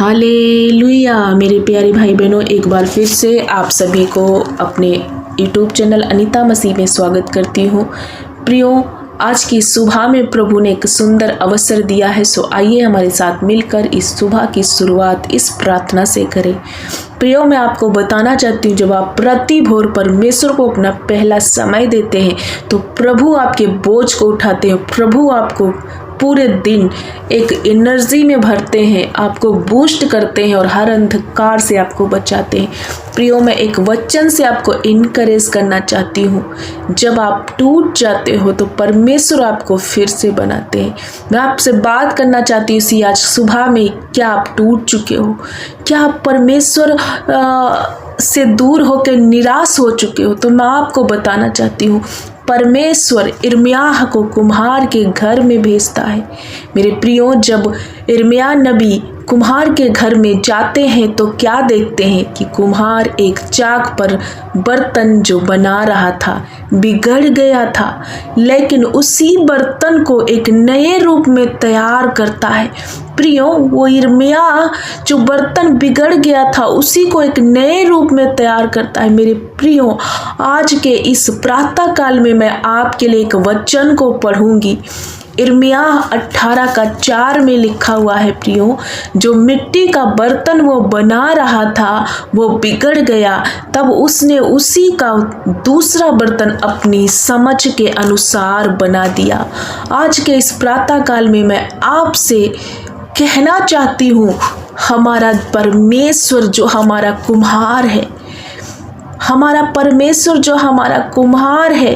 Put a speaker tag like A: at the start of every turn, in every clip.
A: Hallelujah. मेरे प्यारे भाई बहनों, एक बार फिर से आप सभी को अपने यूट्यूब चैनल अनीता मसीह में स्वागत करती हूँ। प्रियो, आज की सुबह में प्रभु ने एक सुंदर अवसर दिया है, सो आइए हमारे साथ मिलकर इस सुबह की शुरुआत इस प्रार्थना से करें। प्रियो, मैं आपको बताना चाहती हूँ, जब आप प्रति भोर परमेश्वर को अपना पहला समय देते हैं तो प्रभु आपके बोझ को उठाते हैं। प्रभु आपको पूरे दिन एक एनर्जी में भरते हैं, आपको बूस्ट करते हैं और हर अंधकार से आपको बचाते हैं। प्रियो, मैं एक वचन से आपको इनकरेज करना चाहती हूँ। जब आप टूट जाते हो तो परमेश्वर आपको फिर से बनाते हैं। मैं आपसे बात करना चाहती हूँ आज सुबह में, क्या आप टूट चुके हो? क्या आप परमेश्वर से दूर होकर निराश हो चुके हो? तो मैं आपको बताना चाहती हूँ, परमेश्वर यिर्मयाह को कुम्हार के घर में भेजता है। मेरे प्रियो, जब यिर्मयाह नबी कुम्हार के घर में जाते हैं तो क्या देखते हैं कि कुम्हार एक चाक पर बर्तन जो बना रहा था बिगड़ गया था, लेकिन उसी बर्तन को एक नए रूप में तैयार करता है। प्रियो, वो यिर्मयाह जो बर्तन बिगड़ गया था उसी को एक नए रूप में तैयार करता है। मेरे प्रियो, आज के इस प्रातः काल में मैं आपके लिए एक वचन को पढ़ूंगी। यिर्मयाह 18:4 में लिखा हुआ है, प्रियो, जो मिट्टी का बर्तन वो बना रहा था वो बिगड़ गया, तब उसने उसी का दूसरा बर्तन अपनी समझ के अनुसार बना दिया। आज के इस प्रातः काल में मैं आपसे कहना चाहती हूँ, हमारा परमेश्वर जो हमारा कुम्हार है, हमारा परमेश्वर जो हमारा कुम्हार है,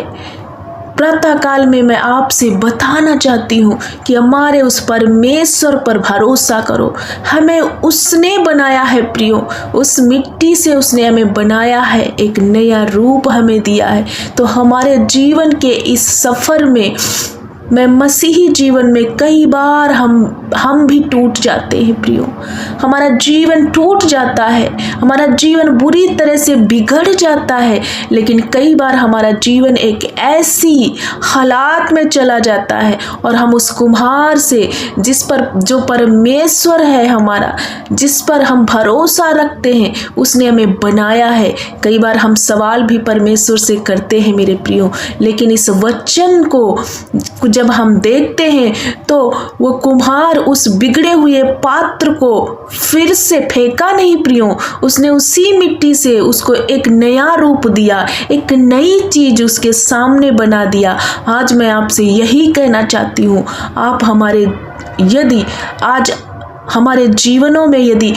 A: प्रातः काल में मैं आपसे बताना चाहती हूँ कि हमारे उस परमेश्वर पर भरोसा करो। हमें उसने बनाया है प्रियो, उस मिट्टी से उसने हमें बनाया है, एक नया रूप हमें दिया है। तो हमारे जीवन के इस सफ़र में, मैं मसीही जीवन में कई बार हम भी टूट जाते हैं प्रियो। हमारा जीवन टूट जाता है, हमारा जीवन बुरी तरह से बिगड़ जाता है, लेकिन कई बार हमारा जीवन एक ऐसी हालात में चला जाता है और हम उस कुम्हार से, जिस पर जो परमेश्वर है हमारा, जिस पर हम भरोसा रखते हैं, उसने हमें बनाया है। कई बार हम सवाल भी परमेश्वर से करते हैं मेरे प्रियो, लेकिन इस वचन को जब हम देखते हैं तो वो कुम्हार उस बिगड़े हुए पात्र को फिर से फेंका नहीं प्रियो, उसने उसी मिट्टी से उसको एक नया रूप दिया, एक नई चीज उसके सामने बना दिया। आज मैं आपसे यही कहना चाहती हूँ, आप यदि आज हमारे जीवनों में यदि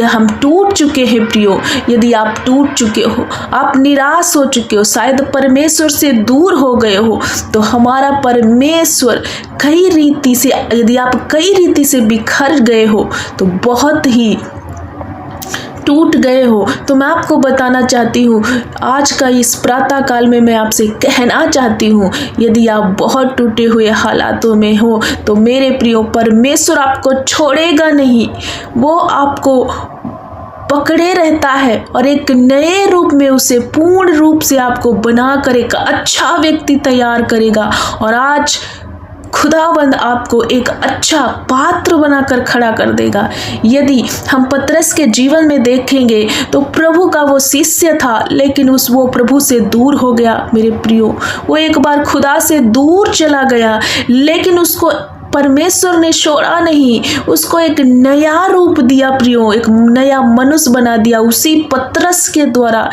A: हम टूट चुके हैं प्रियो, यदि आप टूट चुके हो, आप निराश हो चुके हो, शायद परमेश्वर से दूर हो गए हो, तो हमारा परमेश्वर कई रीति से, यदि आप कई रीति से बिखर गए हो, तो बहुत ही टूट गए हो, तो मैं आपको बताना चाहती हूँ, आज का इस प्रातः काल में मैं आपसे कहना चाहती हूँ, यदि आप बहुत टूटे हुए हालातों में हो तो मेरे प्रियो, परमेश्वर आपको छोड़ेगा नहीं। वो आपको पकड़े रहता है और एक नए रूप में उसे पूर्ण रूप से आपको बनाकर एक अच्छा व्यक्ति तैयार करेगा। और आज खुदावंद आपको एक अच्छा पात्र बनाकर खड़ा कर देगा। यदि हम पतरस के जीवन में देखेंगे तो प्रभु का वो शिष्य था, लेकिन वो प्रभु से दूर हो गया मेरे प्रियो। वो एक बार खुदा से दूर चला गया, लेकिन उसको परमेश्वर ने छोड़ा नहीं, उसको एक नया रूप दिया प्रियो, एक नया मनुष्य बना दिया। उसी पतरस के द्वारा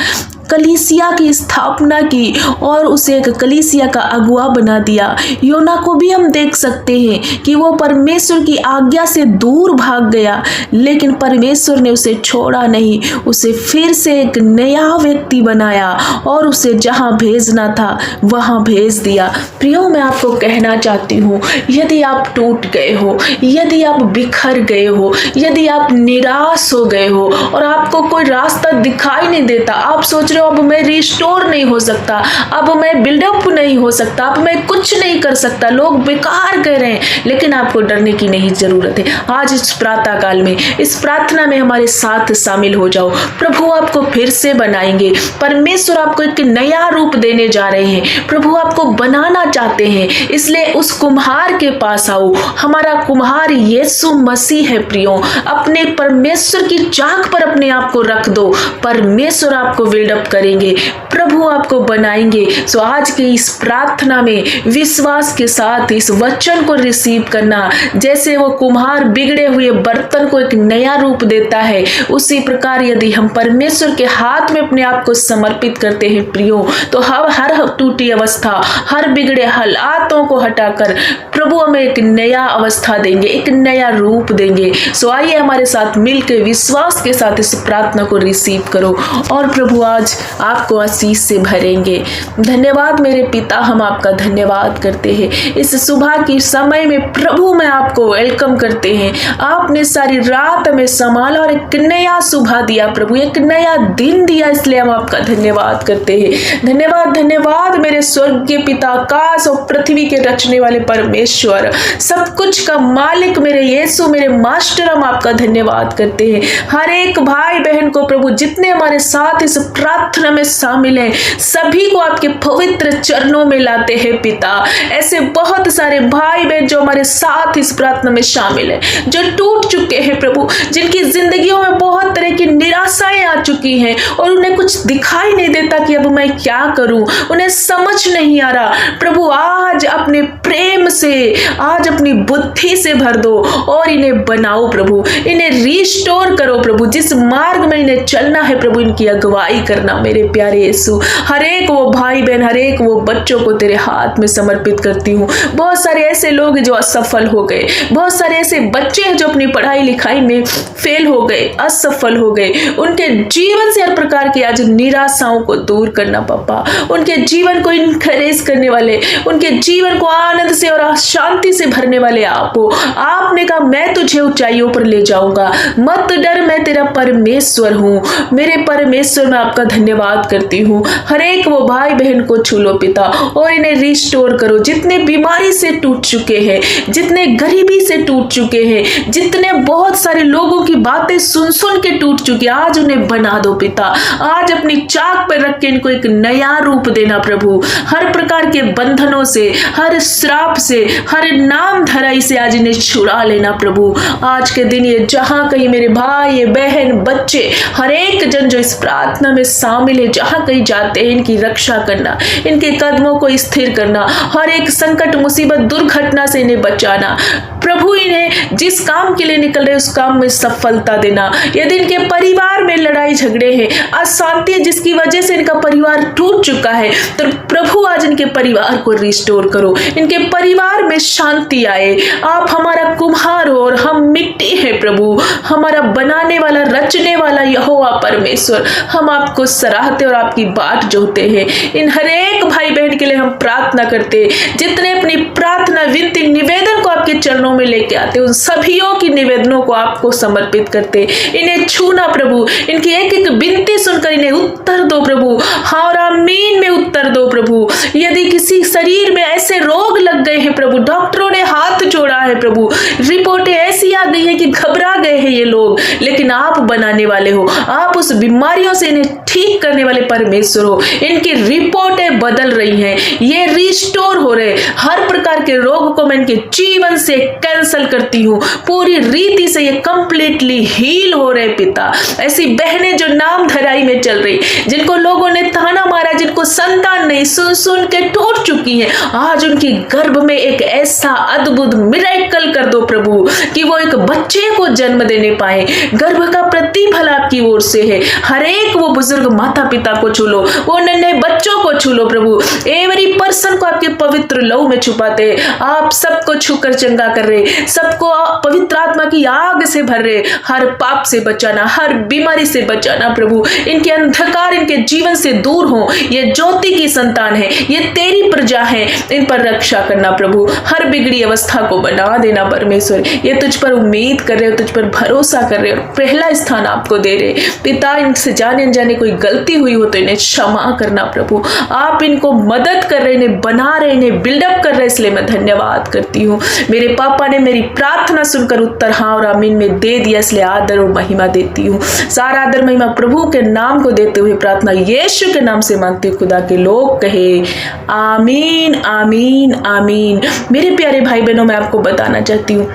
A: कलीसिया की स्थापना की और उसे एक कलीसिया का अगुआ बना दिया। योना को भी हम देख सकते हैं कि वो परमेश्वर की आज्ञा से दूर भाग गया, लेकिन परमेश्वर ने उसे छोड़ा नहीं, उसे फिर से एक नया व्यक्ति बनाया और उसे जहां भेजना था वहां भेज दिया। प्रियो, मैं आपको कहना चाहती हूँ, यदि आप टूट गए हो, यदि आप बिखर गए हो, यदि आप निराश हो गए हो और आपको कोई रास्ता दिखाई नहीं देता, आप सोच रहे हो अब मैं रिस्टोर नहीं हो सकता, अब मैं बिल्डअप नहीं हो सकता, अब मैं कुछ नहीं कर सकता, लोग बेकार कह रहे हैं, लेकिन आपको डरने की नहीं जरूरत है। आज इस प्रातः काल में, इस प्रार्थना में हमारे साथ शामिल हो जाओ। प्रभु आपको फिर से बनाएंगे। परमेश्वर आपको एक नया रूप देने जा रहे हैं। प्रभु आपको बनाना चाहते हैं, इसलिए उस कुम्हार के पास आओ। हमारा कुम्हार यीशु मसीह है प्रियो। अपने परमेश्वर की चाक पर अपने आप को रख दो, परमेश्वर आपको बिल्डअप करेंगे, प्रभु आपको बनाएंगे। सो आज के इस प्रार्थना में विश्वास के साथ इस वचन को रिसीव करना। जैसे वो कुम्हार बिगड़े हुए बर्तन को एक नया रूप देता है, उसी प्रकार यदि हम परमेश्वर के हाथ में अपने आप को समर्पित करते हैं प्रियो, तो हम हर टूटी अवस्था, हर बिगड़े हालातों को हटाकर प्रभु हमें एक नया अवस्था देंगे, एक नया रूप देंगे। सो आइए हमारे साथ मिलकर विश्वास के साथ इस प्रार्थना को रिसीव करो और प्रभु आज आपको आशीष से भरेंगे। धन्यवाद मेरे पिता, हम आपका धन्यवाद करते हैं। इस सुबह की समय में प्रभु में आपको वेलकम करते हैं। आपने सारी रात में संभाला और एक नया सुबह दिया प्रभु, एक नया दिन दिया, इसलिए हम आपका धन्यवाद करते हैं। धन्यवाद धन्यवाद मेरे स्वर्गीय पिता, आकाश और पृथ्वी के रचने वाले परमेश्वर, सब कुछ का मालिक मेरे यीशु, मेरे मास्टर, हम आपका धन्यवाद करते हैं। हर एक भाई बहन को प्रभु, जितने हमारे साथ इस प्रार्थना में शामिल हैं, सभी को आपके पवित्र चरणों में लाते हैं पिता। ऐसे बहुत सारे भाई बहन जो हमारे साथ इस प्रार्थना में शामिल हैं, जो टूट चुके हैं प्रभु, जिनकी जिंदगियों में बहुत तरह की निराशाएं आ चुकी हैं और उन्हें कुछ दिखाई नहीं देता कि अब मैं क्या करूं, उन्हें समझ नहीं आ रहा। प्रभु आज अपने प्रेम से, आज अपनी बुद्धि से भर दो और इन्हें बनाओ प्रभु, इन्हें रिस्टोर करो प्रभु। जिस मार्ग में इन्हें चलना है प्रभु, इनकी अगुवाई करना मेरे प्यारे यीशु। हर एक वो भाई बहन, हर एक वो बच्चों को तेरे हाथ में समर्पित करती हूँ। बहुत सारे ऐसे लोग जो असफल हो गए, बहुत सारे ऐसे बच्चे हैं जो अपनी पढ़ाई लिखाई में फेल हो गए, असफल हो गए। उनके जीवन से हर प्रकार की आज निराशाओं को दूर करना पापा, उनके जीवन को इनकरेज करने वाले, उनके जीवन को आनंद से और शांति से भरने वाले आप हो। आपने कहा मैं तुझे ऊंचाइयों पर ले जाऊंगा, मत डर, मैं तेरा परमेश्वर हूँ। मेरे परमेश्वर, मैं आपका धन्यवाद करती हूँ। हर एक वो भाई बहन को छू लो पिता और इन्हें रिस्टोर करो। जितने बीमारी से टूट चुके हैं, जितने गरीबी से टूट चुके हैं, जितने बहुत सारे लोगों की बातें सुन सुन के टूट चुके, आज उन्हें बना दो पिता। आज अपनी चाक पर रख के इनको एक नया रूप देना प्रभु। हर प्रकार के बंधनों से, हर श्राप से, हर नाम धराई से आज इन्हें छुड़ा लेना प्रभु। आज के दिन ये जहां कहीं मेरे भाई बहन बच्चे, हर एक जन जो इस प्रार्थना में शामिल है, जहां कहीं जाते हैं, इनकी रक्षा करना, इनके कदमों को स्थिर करना, हर एक संकट मुसीबत दुर्घटना से इन्हें बचाना प्रभु। इन्हें जिस काम के लिए निकल रहे उस काम में सफलता देना। यदि इनके परिवार में लड़ाई झगड़े हैं, अशांति है जिसकी वजह से इनका परिवार टूट चुका है, तो प्रभु आज इनके परिवार को रिस्टोर करो, इनके परिवार में शांति आए। आप हमारा कुम्हार हो और हम मिट्टी है प्रभु, हमारा बनाने वाला, रचने वाला यहोवा परमेश्वर, हम आपको सराहते और आपकी बाट जोते हैं। इन हर एक भाई बहन के लिए हम प्रार्थना करते, जितने अपनी प्रार्थना विनती निवेदन को आपके चरणों में लेके आते, उन सभीयों की निवेदनों को आपको समर्पित करते। इन्हें छूना प्रभु, इनकी एक एक विनती सुनकर इन्हें उत्तर दो प्रभु, हाँ और आमीन में उत्तर दो प्रभु। यदि किसी शरीर में ऐसे रोग लग गए हैं प्रभु, डॉक्टरों ने हाथ जोड़ा है प्रभु, रिपोर्टें ऐसी आ गई है कि घबरा गए हैं ये लोग, लेकिन आप बनाने वाले हो, आप उस बीमारियों से इन्हें ठीक करने वाले परमेश्वर हो। इनकी रिपोर्टें बदल रही हैं, ये रिस्टोर हो रहे। हर प्रकार के रोग को मैं इनके जीवन से कैंसल करती हूँ, पूरी रीति से ये कंप्लीटली हील हो रहे पिता। ऐसी बहनें जो नाम धराई में चल रही, जिनको लोगों ने ताना मारा, जिनको संतान नहीं, सुन सुन के टूट चुकी हैं, आज उनकी गर्भ में एक ऐसा अद्भुत मिरेकल कर दो प्रभु कि वो एक बच्चे को जन्म देने पाए। गर्भ का प्रतिफल आपकी ओर से है। हर एक वो बुजुर्ग माता पिता को छू लो, वो नन्हे बच्चों को छू लो प्रभु। एवरी पर्सन को आपके पवित्र लहू में छुपाते, आप सबको छूकर चंगा कर रहे, सबको पवित्र आत्मा की राग से भर रहे, हर पाप से बचाना, हर बीमारी से बचाना प्रभु। इनके अंधकार इनके जीवन से दूर हो। ये ज्योति की संतान है, ये तेरी प्रजा है, इन पर रक्षा करना प्रभु। हर बिगड़ी अवस्था को बना देना परमेश्वर। ये तुझ पर उम्मीद कर रहे हो, तुझ पर भरोसा कर रहे हो, पहला स्थान आपको दे रहे पिता। इनसे जाने अनजाने कोई गलती हुई हो तो इन्हें क्षमा करना प्रभु। आप इनको मदद कर रहे, इन्हें बना रहे, इन्हें बिल्डअप कर रहे, इसलिए मैं धन्यवाद करती हूँ। मेरे पापा ने मेरी प्रार्थना सुनकर उत्तर हाँ और आमीन में दे दिया, इसलिए आदर और महिमा देती हूँ। सारा आदर महिमा प्रभु के नाम को देते हुए प्रार्थना यीशु के नाम से मांगती हूँ। खुदा के लोग कहे आमीन आमीन आमीन। मेरे प्यारे भाई बहनों, मैं आपको बताना चाहती हूँ,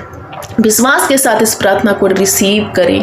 A: विश्वास के साथ इस प्रार्थना को रिसीव करें।